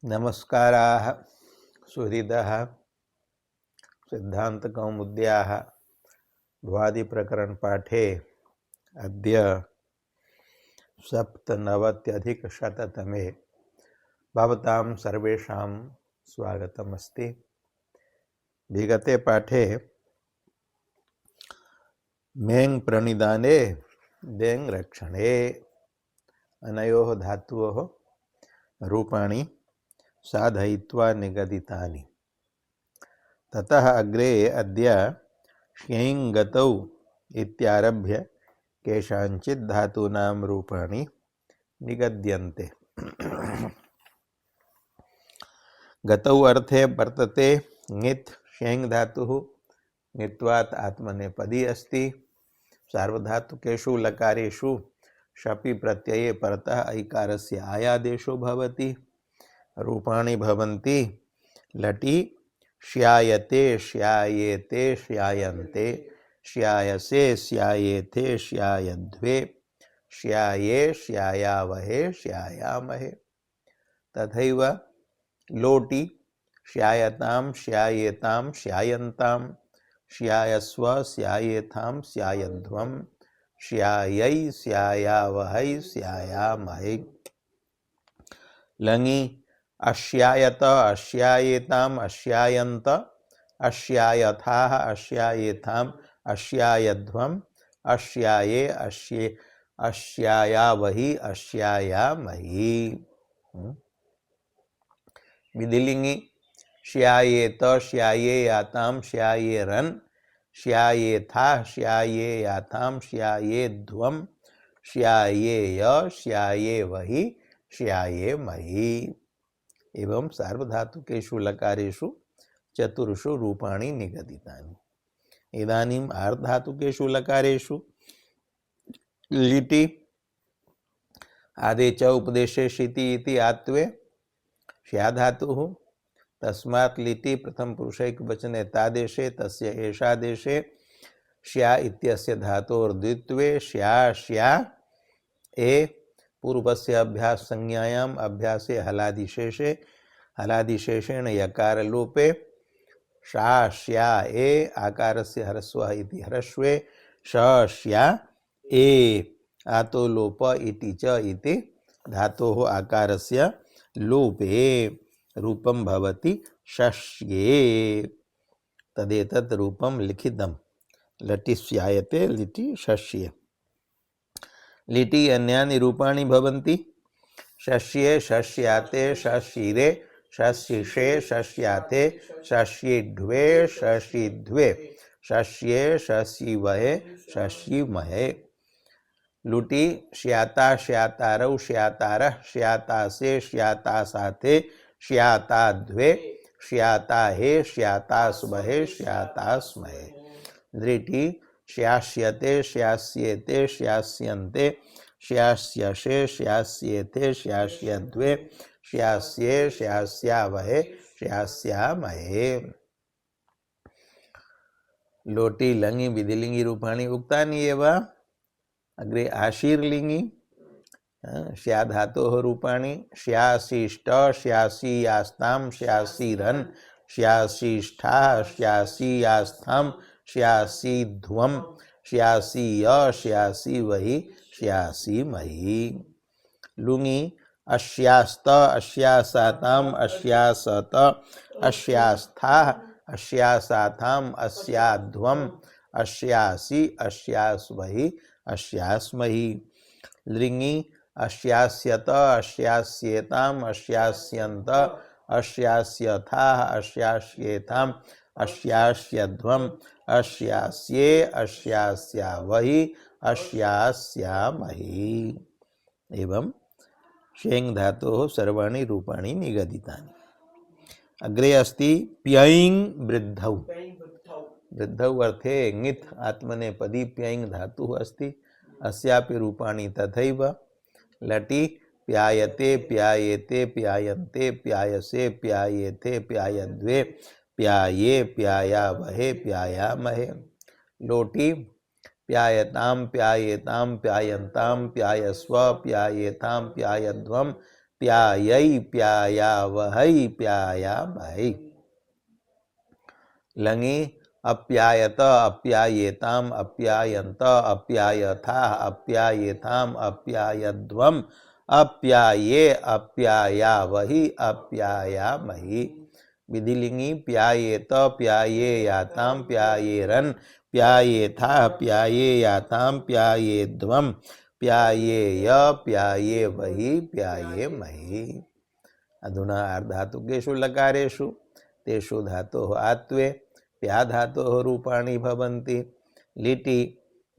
नमस्काराः सुहृदः सिद्धान्तकौमुद्याः भ्वादिप्रकरणपाठे अद्य सप्तनवत्यधिकशततमे भवतां सर्वेषां स्वागतमस्ति। विगते पाठे मेङ् प्रणिधाने देङ् रक्षणे अनयोः धातुओः रूपाणि साधयित्वा निगदितानि। ततः अग्रे अद्य श्यैङ् गतौ इत्यारभ्य केषाञ्चित् धातूनां रूपाणि निगद्यन्ते। गतौ अर्थे वर्तते ङित् श्यैङ् धातुः ङित्वात् आत्मनेपदी अस्ति। सार्वधातुकेषु लकारेषु शपि प्रत्यये परतः ऐकारस्य आयादेशो भवति। रूपाणि भवन्ति लटि श्यायते श्यायेते श्यायन्ते श्यायसे श्यायेथे श्यायध्वे श्याये श्यायावहे श्यायामहे। तथैव लोटि श्यायतां श्यायेतां श्यायन्तां श्यायस्व श्यायेथां श्यायध्वं श्यायै श्यायावहै श्यायामहे। लङि अश्यायत अश्यायेताम् अश्यायन्त अश्यायथाः अश्यायेथाम् अश्यायध्वम् अश्याये अश्यायावहि अश्यायामहि। विधिलिङ्गि श्यायेत श्यायेयातां श्यायेरन् श्यायेथाः श्यायेयातां श्यायेध्वम् श्यायेय श्यायेवहि श्यायेमहि। एवं सार्वधातुकेषु लकारेषु चतुर्षु रूपाणि निगदितानि। इदानीम् आर्धातुकेषु लकारेषु लिटि आदे च उपदेशे शिति इति आत्वे श्याधातुः तस्मात् लिटि प्रथम पुरुषैकवचने तादेशे तस्य एषादेशे श्या इत्यस्य धातोर्द्वित्वे श्या श्या ए पूर्वस्य अभ्यास संज्ञायाम् अभ्यासे हलादिशेषे हलादिशेषेण यकार लोपे शा श्या ए आकारस्य ह्रस्वः इति ह्रस्वे श श्या ए आतो लोप इति च इति धातोः आकारस्य लोपे रूपं भवति शस्ये। तदेतत् रूपं लिखितं लटि स्यायते लिटि शस्ये। लिटि अन्यानि रूपाणि भवन्ति शस्ये शस्याते शशिरे शशिषे शस्याते शशिध्वे शशिध्वे शस्ये शशिवहे शशिमहे। लुटि श्याता श्यातारौ श्यातारः श्यातासे श्यातासाथे श्याताध्वे श्याताहे श्यातास्महे श्यातास्महे। दृटि श्यास्यते श्यास्येते श्यास्यन्ते श्यास्यसे श्यास्येथे श्यास्यध्वे श्यास्ये श्यास्यावहे श्यास्यामहे। लोटि लङि विधिलिङ्गि रूपाणि उक्तानि एव। अग्रे आशीर्लिङ्गि श्याधातोः रूपाणि श्यासिष्ट श्यासीयास्तां श्यासीरन् श्यासिष्ठाः श्यासीयास्थां श्यासीध्वं श्यासीय श्यासीवहि श्यासीमहि। लुङि अश्यास्त अश्यासाताम् अश्यासत अश्यास्थाः अश्यासाथाम् अस्याध्वम् अश्यासि अश्यास्वहि अश्यास्महि। लृङि अश्यास्यत अश्यास्येताम् अश्यास्यन्त अश्यास्यथाः अश्यास्येथाम् अश्यास्यध्वम् अश्यास्ये अश्यास्यावहि अश्यास्यामहि। एवं श्यैङ् धातोः सर्वाणि रूपाणि निगदितानि। अग्रे अस्ति प्यैङ् वृद्धौ। वृद्धौ अर्थे ङित् आत्मनेपदी प्यैङ् धातुः अस्ति। अस्यापि रूपाणि तथैव। लटि प्यायते प्यायेते प्यायन्ते प्यायसे प्यायेथे प्यायध्वे प्याये प्यायावहे प्यायामहे। लोटि प्यायतां प्यायेतां प्यायन्तां प्यायस्व प्यायेतां प्यायध्वं प्यायै प्यायावहै प्यायामहै। लङि अप्यायत अप्यायेताम अप्यायन्त अप्यायथाः अप्यायेताम अप्यायध्वम् अप्याये अप्यायावहि अप्यायामहि। विधिलिंगी प्यायेत प्यायेयाताम प्यायेरन् प्यायेथाः प्यायेयाताम प्यायेध्वम् प्यायेय प्यायेवहि प्यायेमहि। अधुना आर्धातुकेषु लकारेषु तेषु धातोः आत्वे प्या धातोः रूपाणि भवन्ति। लिटि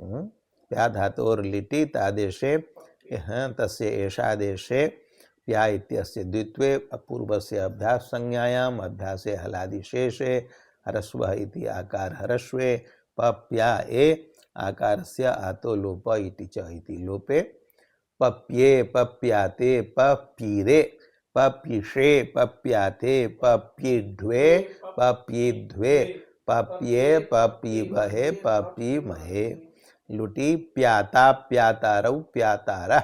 प्या धातोर् लिटि तादेशे तस्य एषादेशे प्या इत्यस्य द्वित्वे पूर्वस्य अभ्यास संज्ञायाम् अभ्यासे हलादिशेषे ह्रस्वः इति आकार ह्रस्वे पप्या ए आकारस्य आतो लोप इति च इति लोपे पप्ये पप्याते पप्यीरे पप्यिषे पप्याते पप्यिढ्वे पप्यिध्वे पप्ये पप्यिवहे पप्यिमहे। लुटि प्याता प्यातारौ प्यातारः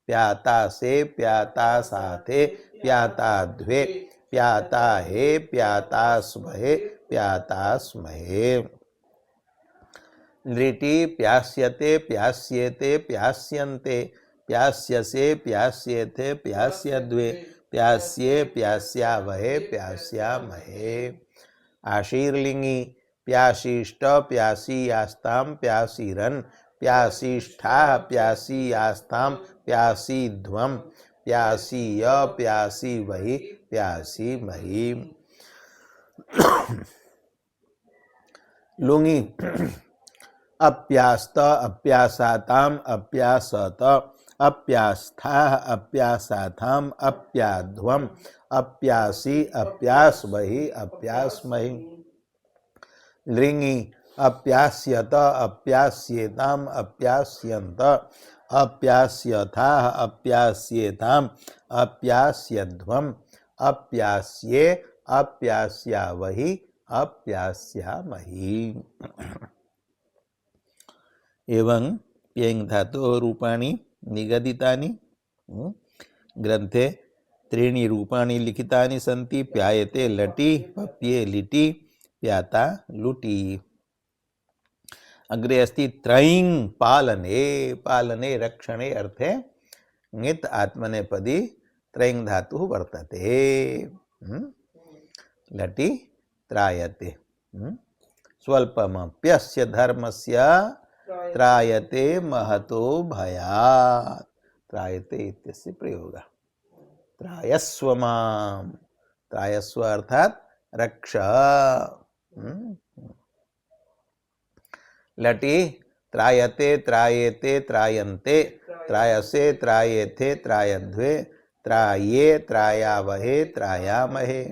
प्यातासे प्यातासाथे प्याताध्वे प्याताहे प्यातास्महे प्यातास्महे। लृटि प्यास्यते प्यास्येते प्यास्यन्ते प्यास्यसे प्यास्येथे प्यास्यद्वे प्यास्ये प्यास्यावहे प्यास्यामहे। आशीर्लिंगी प्यासीष्ट प्यासीयास्ताम प्यासीरन् प्यासीष्ठाः प्यासीयास्ताम प्यासीध्वम् प्यासीय प्यासीवहि प्यासीमहि। लुङि अप्यास्त अप्यासाताम अप्यासत अप्यास्थाः अप्यासाथाम अप्याध्वम् अप्यासी अप्यास्महि अप्यास्महि। लृङि अप्यास्यत अप्यास्येताम अप्यास्यन्त अप्यास्यथाः अप्यास्येताम अप्यास्यध्वम् अप्यास्ये अप्यास्यावहि अप्यास्यामहि। एवं प्येङ् धातोः रूपाणि निगदितानि ग्रन्थे त्रीणि रूपाणि लिखितानि सन्ति। प्यायते लटि पप्ये लिटि प्याता लुटि। अग्रे अस्ति त्रयीं पालने पालने रक्षणे अर्थे ङित् आत्मनेपदी त्रयीं धातुः वर्तते। लटि त्रायते स्वल्पमप्यस्य धर्मस्य त्रायते महतो भयात्। त्रायते इत्यस्य प्रयोगः। त्रायस्व माम् त्रायस्व अर्थात रक्ष। लटि त्रायते त्रायेते त्रायन्ते त्रायसे त्रायेथे त्रायध्वे त्राये त्रायावहे त्रायामहे।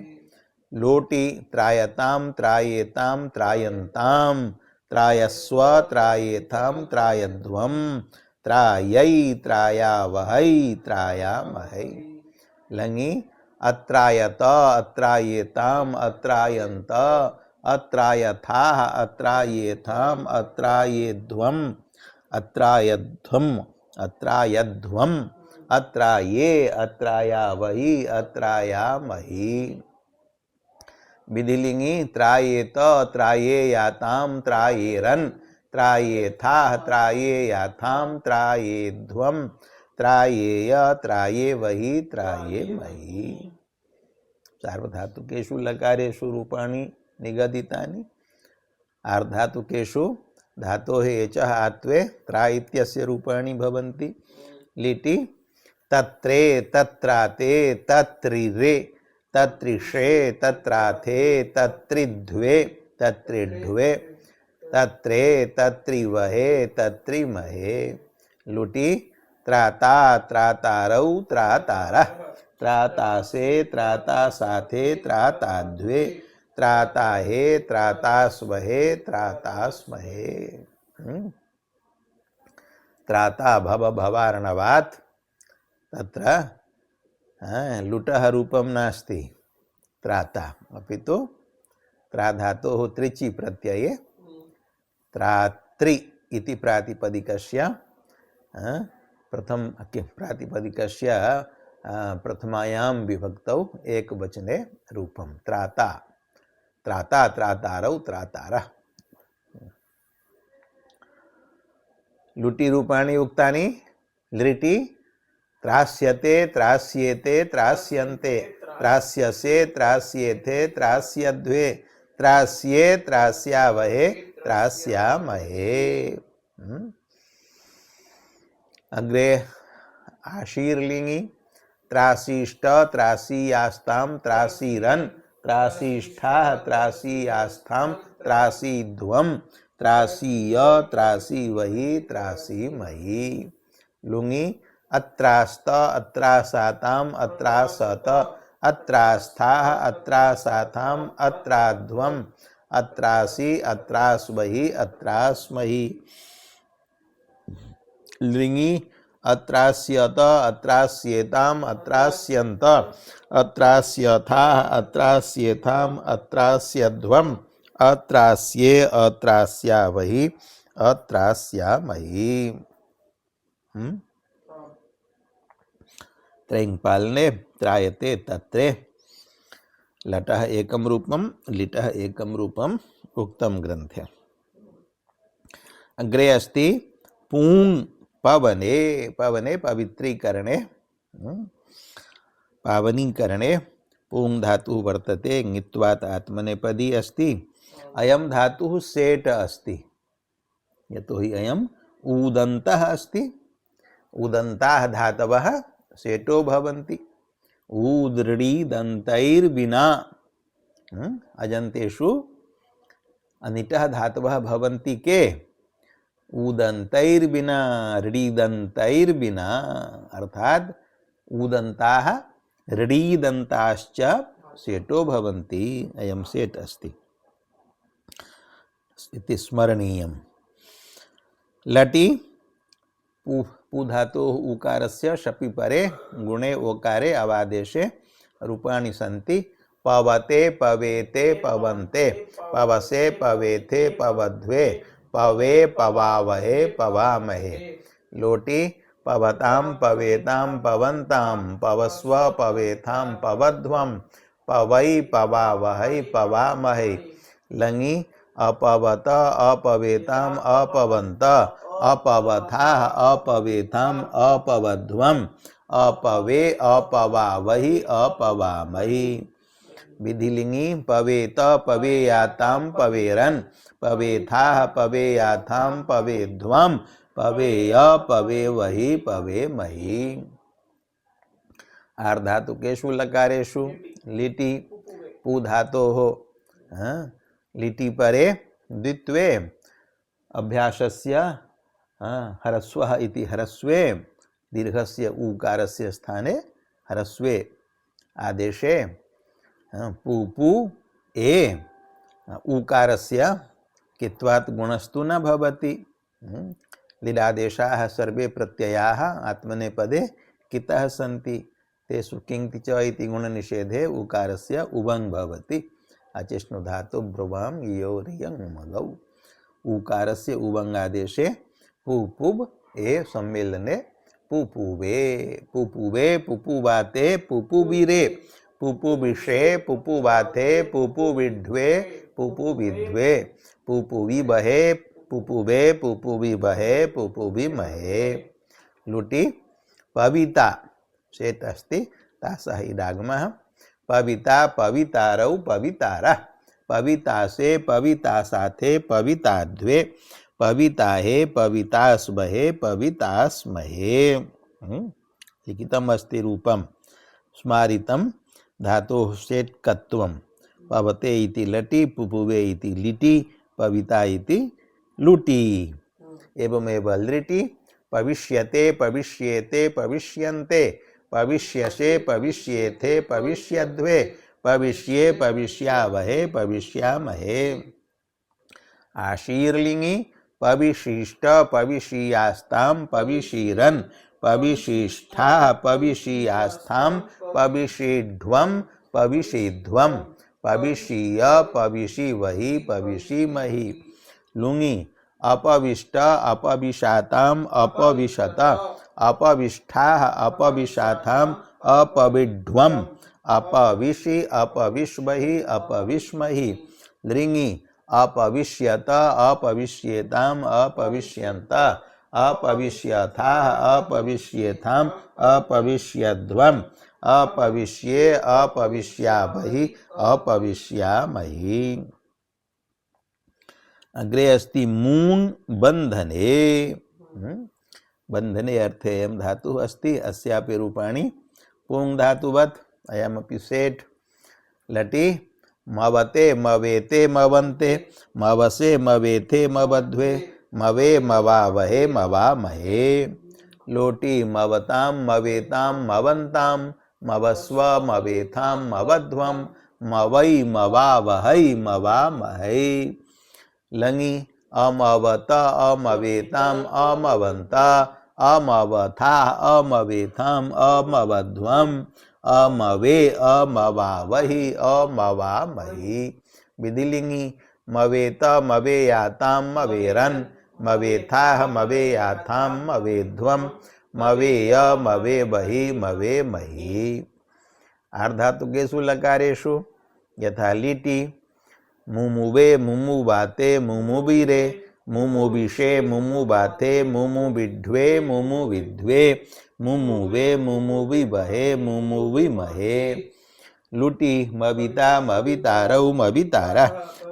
लोटि त्रायताम त्रायेताम त्रायन्ताम त्रायस्व त्रायेथाम त्रायध्वम् त्रायै त्रायावहै त्रायामहै। लङि अत्रायत अत्रायेताम अत्रायन्त अत्रायथाः अत्रायेथाम अत्रायेध्वम् अत्रायध्वम् अत्रायध्वम् अत्राये अत्रायावहि अत्रायामहि। विधिलिंगी त्रायेत त्रायेयाताम त्रायेरन् त्रायेथाः त्रायेयाथाम त्रायेध्वम् त्रायेय त्रायेवहि त्रायेमहि। सार्वधातुकेषु लकारेषु रूपाणि निगदितानि। आर्धातुकेषु धातोः एचः आत्वे त्रा इत्यस्य रूपाणि भवन्ति। लिटि तत्रे तत्राते तत्रिरे तत्रिषे तत्राथे तत्रिध्वे तत्रिढ्वे तत्रे तत्रिवहे तत्रिमहे। लुटि त्राता त्रातारौ त्रातारः त्रातासे त्रातासाथे त्राताध्वे त्राताहे त्रातास्महे त्रातास्महे। त्राता भव भवार्णवात् तत्र लुटः रूपं नास्ति त्राता अपितु त्राधातोः त्रिचि प्रत्यये त्रात्रि इति प्रातिपदिकस्य प्रथम प्रातिपदिकस्य प्रथमायां विभक्तौ एक वचने रूपम त्राता त्राता त्रातारौ त्रातारः। लुटि रूपाणि उक्तानि लिटि त्रास्यते त्रास्येते त्रास्यन्ते त्रास्यसे त्रास्येथे त्रास्यध्वे त्रास्ये त्रास्यावहे त्रास्यामहे। अग्रे आशीर्लिंगी त्रासीष्ट त्रासीयास्तां त्रासीरन् त्रासीष्ठाः त्रासीयास्तां त्रासीध्वम् त्रासीय त्रासीवहि त्रासीमहि। लुङि अत्रास्त अत्रासाताम् अत्रासत अत्रास्थाः अत्रासाताम् अत्राध्वम् अत्रासी अत्रास्वहि अत्रास्महि। लिङि अत्रास्यत अत्रास्येताम् अत्रास्यन्त अत्रास्यथाः अत्रास्येथाम् अत्रास्यध्वम् अत्रास्ये अत्रास्यावहि अत्रास्यामहि। त्रयङ्पालने त्रायते तत्रे लटः एकं रूपं लिटः एकं रूपम् उक्तं ग्रन्थे। अग्रे अस्ति पूङ् पवने पवने पवित्रीकरणे पावनीकरणे पूङ् धातुः वर्तते ङित्वात् आत्मनेपदी अस्ति। अयं धातुः सेट् अस्ति यतोहि अयम् ऊदन्तः अस्ति। ऊदन्ताः धातवः सेटो भवन्ति। ऊदृडी दन्तैर्विना अजन्तेषु अनिटः धातवः भवन्ति के ऊदन्तैर्विना ऋडीदन्तैर्विना अर्थात् ऊदन्ताः ऋडीदन्ताश्च सेटो भवन्ति। अयं सेट् अस्ति इति स्मरणीयम्। लटि पु धातोः उकारस्य शपि परे गुणे ओकारे अवादेशे रूपाणि सन्ति। पवते पवेते पवन्ते पवसे पवेथे पवध्वे पवे पवावहे पवामहे। लोटि पवतां पवेतां पवन्तां पवस्व पवेथां पवध्वं पवै पवावहै पवामहे। लङि अपवत अपवेताम् अपवन्त अपवथाः अपवेथाम् अपवध्वम् अपवे अपवावहि अपवामहि। विधिलिङि पवेत पवेयातां पवेरन् पवेथाः पवेयाथां पवेध्वम् पवेय पवेवहि पवेमहि। आर्धातुकेषु लकारेषु लिटि पु धातोः लिटि परे द्वित्वे अभ्यासस्य ह्रस्वः इति ह्रस्वे दीर्घस्य ऊकारस्य स्थाने ह्रस्वे आदेशे पु ए ऊकारस्य कित्वात् गुणस्तु न भवति। लिडादेशाः सर्वे प्रत्ययाः आत्मनेपदे कितः सन्ति तेषु किङ्ति च इति गुणनिषेधे ऊकारस्य उवङ् भवति। अचेष्णु धातु ब्रुवां यो रियं मगौ। ऊकारस्य उवङ्गादेशे पुपुब् ए सम्मेलने पुपुवे पुपुवे पुपुवाते पुपुविरे पुपुविषे पुपुवाते पुपुविड्वे पुपुविद्वे पुपुविबहे पुपुवे पुपुविबहे पुपुविमहे। लुटि पविता सेट् अस्ति तासः इडागमः। पविता पवितारौ पवितारः पवितासे पवितासाथे पविताध्वे पविताहे पवितास्महे पवितास्महे। लिखितम् अस्ति रूपं स्मारितं धातोः सेट्कत्वं। पवते इति लटि पुपुवे इति लिटि पविता इति लुटि। एवमेव लिटि पविष्यते पविष्येते पविष्यन्ते पविष्यसे पविष्येथे पविष्यध्वे पविष्ये पविष्यावहे पविष्यामहे। आशीर्लिङि पविशिष्ट पविशीयास्तां पविशीरन् पविशिष्ठाः पविशीयास्तां पविशीध्वं पविशीध्वम् पविशीय पविशीवहि पविशीमहि। लुङि अपविष्ट अपविशाताम् अपविशत अपविष्ठाः अपविशाताम् अपविध्वम अपविषि अपविष्महि अपविष्महि लृङि अपविष्यत अपविष्येताम अपविष्यन्त अपविष्यथा अपविष्येथाम अपविष्यध्वम अपविष्ये अपविष्यामहि अपविष्यामहि। अग्रे अस्ति मून् बन्धने। बन्धने अर्थे अयं धातुः अस्ति, अस्यापि रूपाणि पुंग धातुवत्। अयमपि सेट्। लटि मवते मवेते मवन्ते मवसे मवेथे मवध्वे मवे मवावहे मवामहे। लोटि मवताम मवेताम मवन्ताम मवस्व मवेथाम मवध्वम मवै मवावहै मवामहे। लङि अमवत अमवेताम अमवन्ता अमवथा अमवेथाम अमवध्वम अमवे अमवावहि अमवामहि। विधिलिङि मवेत मवेयाताम मवेरन् मवेथाह मवेयाथाम मवेध्वम मवेय मवेवहि मवेमहि। आर्धातुकेषु लकारेषु यथा लिटि मुमुवे मुमुवाते मुमुविरे मुमुविषे मुमुवाथे मुमुविध्वे मुमुविध्वे मुमुवे मुमुविवहे मुमुविमहे। लुटि मविता मवितारौ मवितारा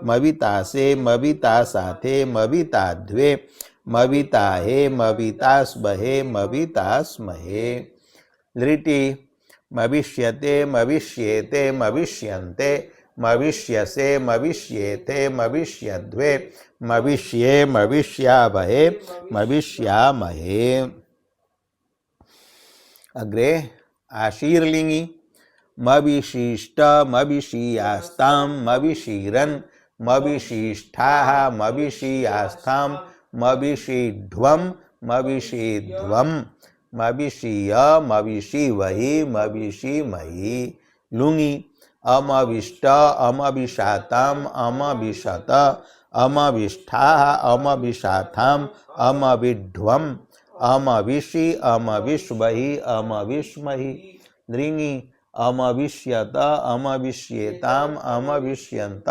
मवितासे मवितासाथे मविताध्वे मविताहे मवितास्महे मवितास्महे। लृटि मविष्यते मविष्येते मविष्यन्ते मविष्यसे मविष्येथे मविष्यध्वे मविष्ये मविष्यामहे मविष्यामहे। अग्रे आशीर्लिङि मविशिष्ट मविशीयास्तां मविशीरन् मविशिष्ठाः मविशीयास्तां मविशीध्वं मविशीध्वं मविशीय मविशीवहि मविशीमहि। लुङि अमविष्ट अमविषाताम अमविशत अमविष्ठाः अमविषाथाम अमविध्वम अमविषि अमविष्महि अमविष्महि। लृङि अमविष्यत अमविष्येताम अमविष्यन्त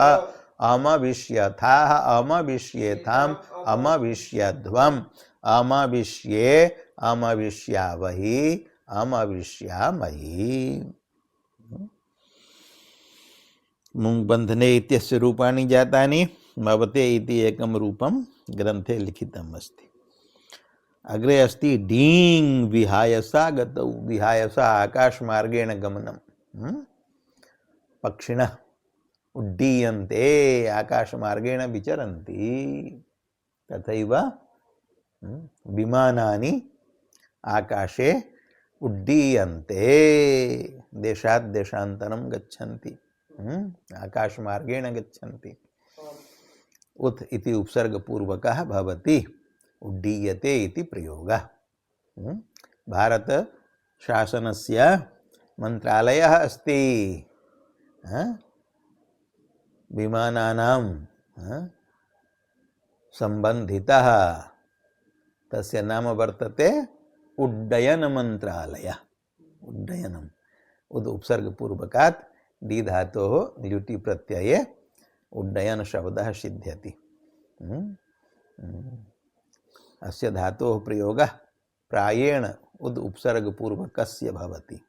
अमविष्यथाः अमविष्येथाम अमविष्यध्वम अमविष्ये अमविष्यावहि अमविष्यामहि। मुङ्बन्धने इत्यस्य रूपाणि जातानि। मवते इति एकं रूपं ग्रन्थे लिखितम् अस्ति। अग्रे अस्ति डीङ् विहायसा गतौ। विहायसा आकाशमार्गेण गमनं। पक्षिणः उड्डीयन्ते आकाशमार्गेण विचरन्ति। तथैव विमानानि आकाशे उड्डीयन्ते देशात् देशान्तरं गच्छन्ति। आकाशमार्गेण गच्छन्ति। उत इति उपसर्गपूर्वकः भवति। उड्डीयते इति प्रयोगः। भारत शासनस्य मन्त्रालयः अस्ति। विमानानां सम्बन्धितः तस्य नाम वर्तते उड्डयन मन्त्रालयः। उड्डयनम् उद उपसर्गपूर्वकात् डी धातोः ल्युटि प्रत्यये उड्डयन शब्दः सिद्ध्यति। अस्य धातोः प्रयोगः प्रायेण उद उपसर्गपूर्वकस्य भवति।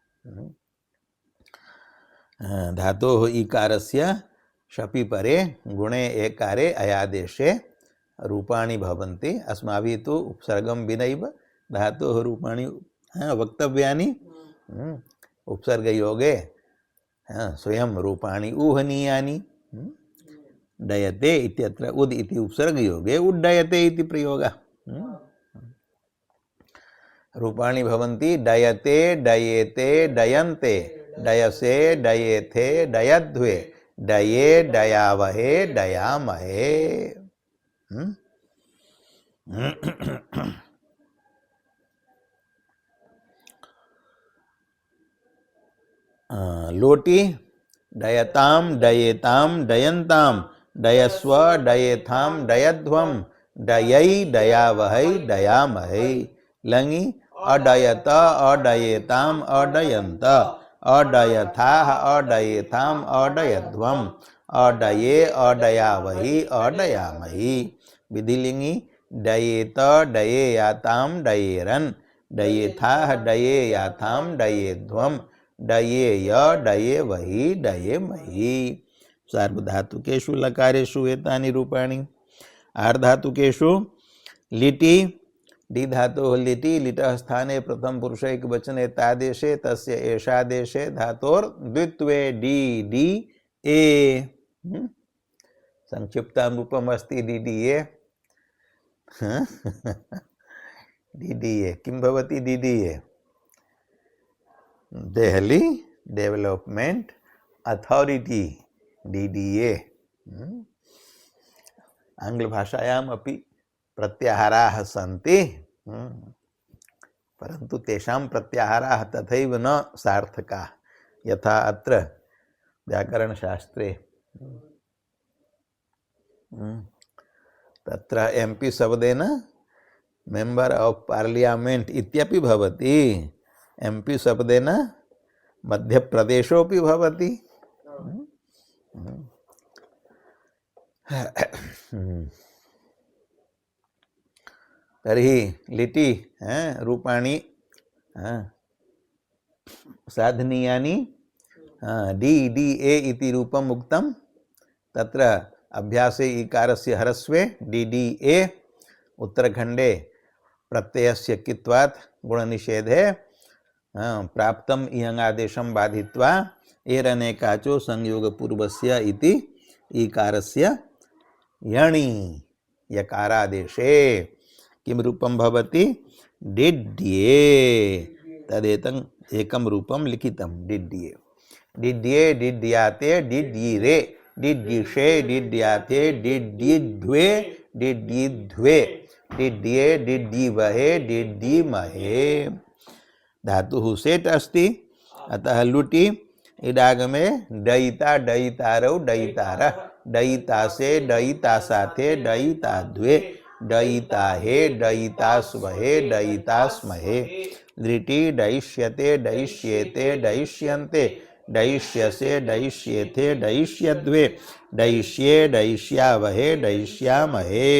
धातोः ईकारस्य शपि परे गुणे एकारे अयादेशे रूपाणि भवन्ति। अस्माभिः तु उपसर्गं विनैव धातोः रूपाणि वक्तव्यानि। उपसर्गयोगे स्वयं रूपाणि ऊहनीयानि। डयते इत्यत्र उद इति उपसर्गयोगे उड्डयते इति प्रयोगः। रूपाणि भवन्ति डयते डयेते डयन्ते डयसे डयेथे डयध्वे डये डयावहे डयामहे। लोटि डयताम डयेताम डयन्ताम डयस्व डयेथाम डयध्वम डयै डयावहै डयामहे। लङि अडयत अडयेताम अडयन्त अडयथाः अडयेथाम अडयध्वम अडये अडयावहि अडयामहि। विधिलिंगी डयेत डयेयाताम डयेरन डयेथाः डयेयाथाम डयेध्वम डयेय डयेवहि डयेमहि। सार्वधातुकेषु लकारेषु एतानि रूपाणि। आर्धातुकेषु लिटि डी धातोः लिटि लिटः स्थाने प्रथम पुरुष एकवचने तादेशे तस्य एषादेशे धातोर् द्वित्वे डी डी ए। संक्षिप्तं रूपम् अस्ति D D A. D D A किं भवति D D A? Delhi development authority D D A. आङ्ग्लभाषायाम् अपि प्रत्याहाराः सन्ति, परन्तु तेषां प्रत्याहाराः तथैव न सार्थकाः यथा अत्र व्याकरणशास्त्रे। तत्र एमपी शब्देन मेंबर ऑफ पार्लियामेंट इत्यपि भवति, एमपी शब्देन मध्यप्रदेशोऽपि भवति। तर्हि लिटि रूपाणि साधनीयानि। डी डी ए इति रूपम् उक्तं। तत्र अभ्यासे इकारस्य हरस्वे डी डी ए, उत्तरखण्डे प्रत्ययस्य कित्वात् गुणनिषेधे प्राप्तम् इयङादेशं बाधित्वा एरनेकाचो संयोगपूर्वस्य इति ईकारस्य यणि यकारादेशे किं रूपं भवति? डिड्ये। तदेतं एकं रूपं लिखितं डिड्ये। डिड्ये डिड्याते डिड्यिरे डिड्यिषे डिड्याते डिड्यिद्वे डिड्यिद्वे डिड्ये डिड्यिवहे डिड्यिमहे। धातुः सेट् अस्ति, अतः लुटि इडागमे डयिता डयितारौ डयितारः डयितासे डयितासाथे डयिताद्वे डयिताहे डयितास्वहे डयितास्महे। लिटि डयिष्यते डयिष्येते डयिष्यन्ते डयिष्यसे डयिष्येथे डयिष्यद्वे डयिष्ये डयिष्यावहे डयिष्यामहे।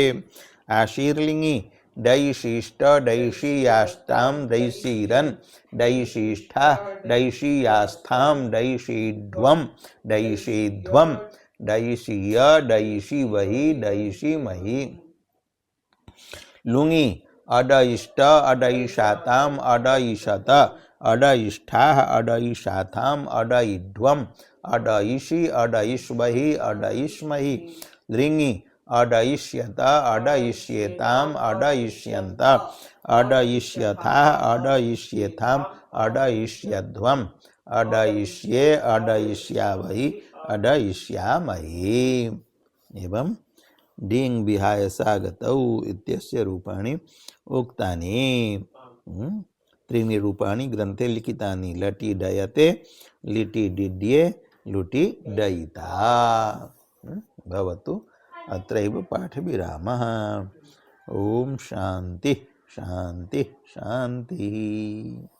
आशीर्लिंगी डयिशिष्ट डयिषीयास्तां डयिषीरन् डयिशिष्ठा डयिषीयास्थां डयिषीध्वं डयिषीध्वं डयिषीय डयिषीवहि डयिषीमहि। लुङि अडयिष्ट अडयिषाताम् अडयिषत अडयिष्ठाः अडयिषाथाम् अडयिध्वम् अडयिषि अडयिष्वहि अडयिष्महि। लृङि अडयिष्यत अडयिष्येताम् अडयिष्यन्त अडयिष्यथाः अडयिष्येथाम् अडयिष्यध्वम् अडयिष्ये अडयिष्यावहि अडयिष्यामहि। एवं डिङ् विहाय सागतौ इत्यस्य रूपाणि उक्तानि। त्रीणि रूपाणि ग्रन्थे लिखितानि। लटि डयते लिटि डिड्ये लुटि डयिता। भवतु अत्रैव पाठविरामः। ॐ शान्ति शान्ति शान्तिः।